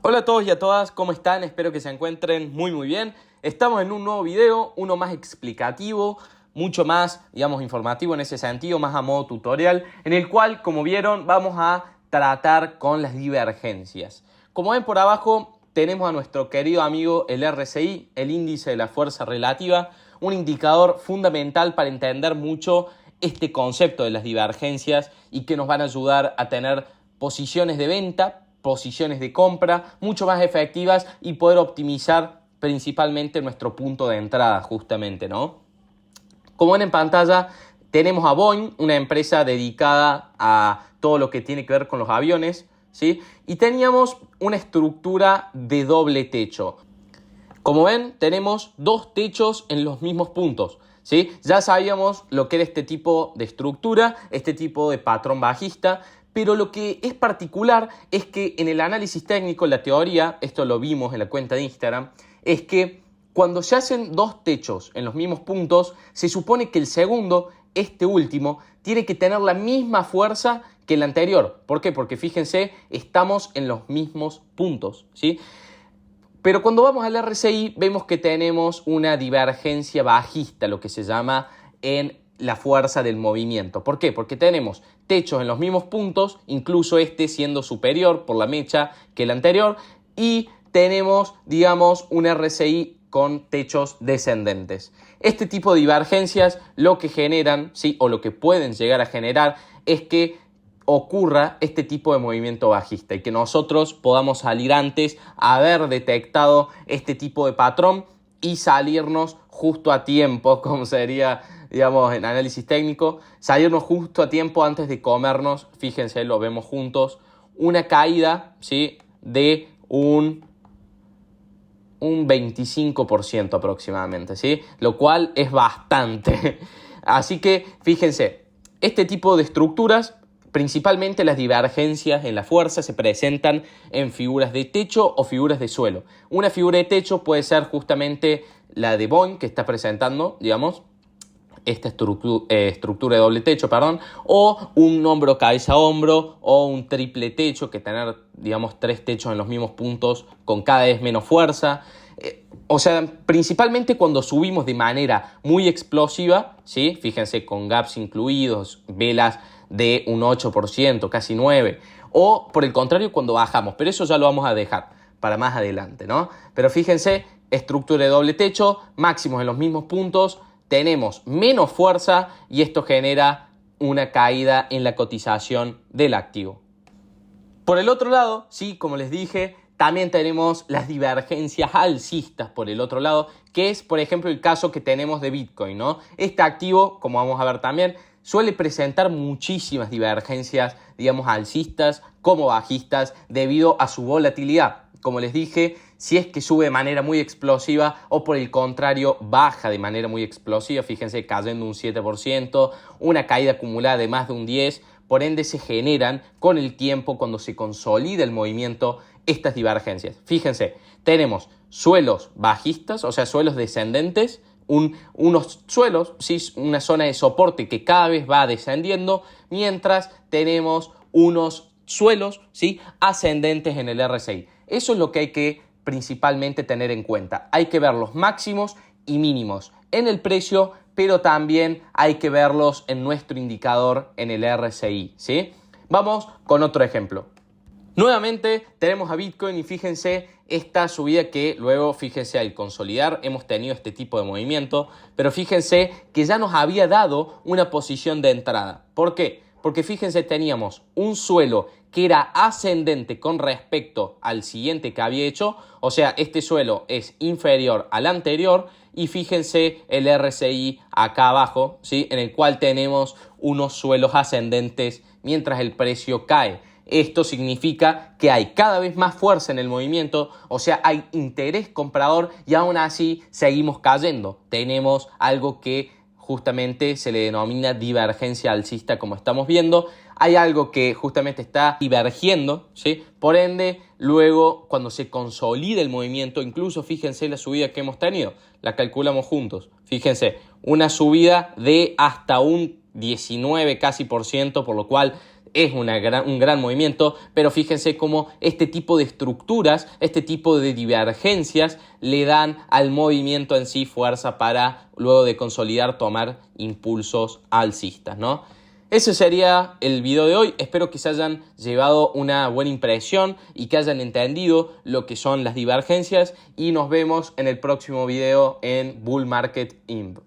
Hola a todos y a todas, ¿cómo están? Espero que se encuentren muy bien. Estamos en un nuevo video, uno más explicativo, mucho más, informativo en ese sentido, más a modo tutorial, en el cual, como vieron, vamos a tratar con las divergencias. Como ven por abajo, tenemos a nuestro querido amigo el RSI, el índice de la fuerza relativa, un indicador fundamental para entender mucho este concepto de las divergencias y que nos van a ayudar a tener posiciones de venta, posiciones de compra mucho más efectivas y poder optimizar principalmente nuestro punto de entrada justamente, ¿no? Como ven en pantalla, tenemos a Boeing, una empresa dedicada a todo lo que tiene que ver con los aviones, ¿sí? Y teníamos una estructura de doble techo. Como ven, tenemos dos techos en los mismos puntos, ¿sí? Ya sabíamos lo que era este tipo de estructura, este tipo de patrón bajista, pero lo que es particular es que en el análisis técnico, la teoría, esto lo vimos en la cuenta de Instagram, es que cuando se hacen dos techos en los mismos puntos, se supone que el segundo, este último, tiene que tener la misma fuerza que el anterior. ¿Por qué? Porque fíjense, estamos en los mismos puntos, ¿sí? Pero cuando vamos al RSI vemos que tenemos una divergencia bajista, lo que se llama en la fuerza del movimiento. ¿Por qué? Porque tenemos techos en los mismos puntos, incluso este siendo superior por la mecha que el anterior, y tenemos, un RSI con techos descendentes. Este tipo de divergencias lo que generan, ¿sí? O lo que pueden llegar a generar es que ocurra este tipo de movimiento bajista y que nosotros podamos salir antes, haber detectado este tipo de patrón y salirnos justo a tiempo, como sería, en análisis técnico, salirnos justo a tiempo antes de comernos, fíjense, lo vemos juntos, una caída, ¿sí? De un 25% aproximadamente, ¿sí? Lo cual es bastante. Así que, fíjense, este tipo de estructuras, principalmente las divergencias en la fuerza, se presentan en figuras de techo o figuras de suelo. Una figura de techo puede ser justamente la de Boeing, que está presentando, esta estructura de doble techo, o un hombro cabeza a hombro, o un triple techo, que tener, tres techos en los mismos puntos con cada vez menos fuerza. O sea, principalmente cuando subimos de manera muy explosiva, ¿sí? Fíjense, con gaps incluidos, velas de un 8%, casi 9%, o por el contrario cuando bajamos, pero eso ya lo vamos a dejar para más adelante, ¿no? Pero fíjense, estructura de doble techo, máximos en los mismos puntos, tenemos menos fuerza y esto genera una caída en la cotización del activo. Por el otro lado, sí, como les dije, también tenemos las divergencias alcistas por el otro lado, que es, por ejemplo, el caso que tenemos de Bitcoin, ¿no? Este activo, como vamos a ver también, suele presentar muchísimas divergencias, alcistas como bajistas debido a su volatilidad. Como les dije, si es que sube de manera muy explosiva o por el contrario baja de manera muy explosiva, fíjense, cayendo un 7%, una caída acumulada de más de un 10%, por ende se generan con el tiempo, cuando se consolida el movimiento, estas divergencias. Fíjense, tenemos suelos bajistas, o sea, suelos descendentes, unos suelos, ¿sí? Una zona de soporte que cada vez va descendiendo, mientras tenemos unos suelos, ¿sí? Ascendentes en el RSI. Eso es lo que hay que principalmente tener en cuenta. Hay que ver los máximos y mínimos en el precio, pero también hay que verlos en nuestro indicador en el RSI, ¿sí? Vamos con otro ejemplo. Nuevamente tenemos a Bitcoin y fíjense esta subida que luego, fíjense, al consolidar hemos tenido este tipo de movimiento, pero fíjense que ya nos había dado una posición de entrada. ¿Por qué? Porque fíjense, teníamos un suelo que era ascendente con respecto al siguiente que había hecho, o sea, este suelo es inferior al anterior, y fíjense el RSI acá abajo, ¿sí? En el cual tenemos unos suelos ascendentes mientras el precio cae. Esto significa que hay cada vez más fuerza en el movimiento, o sea, hay interés comprador y aún así seguimos cayendo. Tenemos algo que justamente se le denomina divergencia alcista, como estamos viendo. Hay algo que justamente está divergiendo, ¿sí? Por ende, luego cuando se consolida el movimiento, incluso fíjense la subida que hemos tenido, la calculamos juntos. Fíjense, una subida de hasta un 19 casi por ciento, por lo cual es un gran movimiento, pero fíjense cómo este tipo de estructuras, este tipo de divergencias le dan al movimiento en sí fuerza para luego de consolidar tomar impulsos alcistas, ¿no? Ese sería el video de hoy. Espero que se hayan llevado una buena impresión y que hayan entendido lo que son las divergencias, y nos vemos en el próximo video en Bull Market Imp.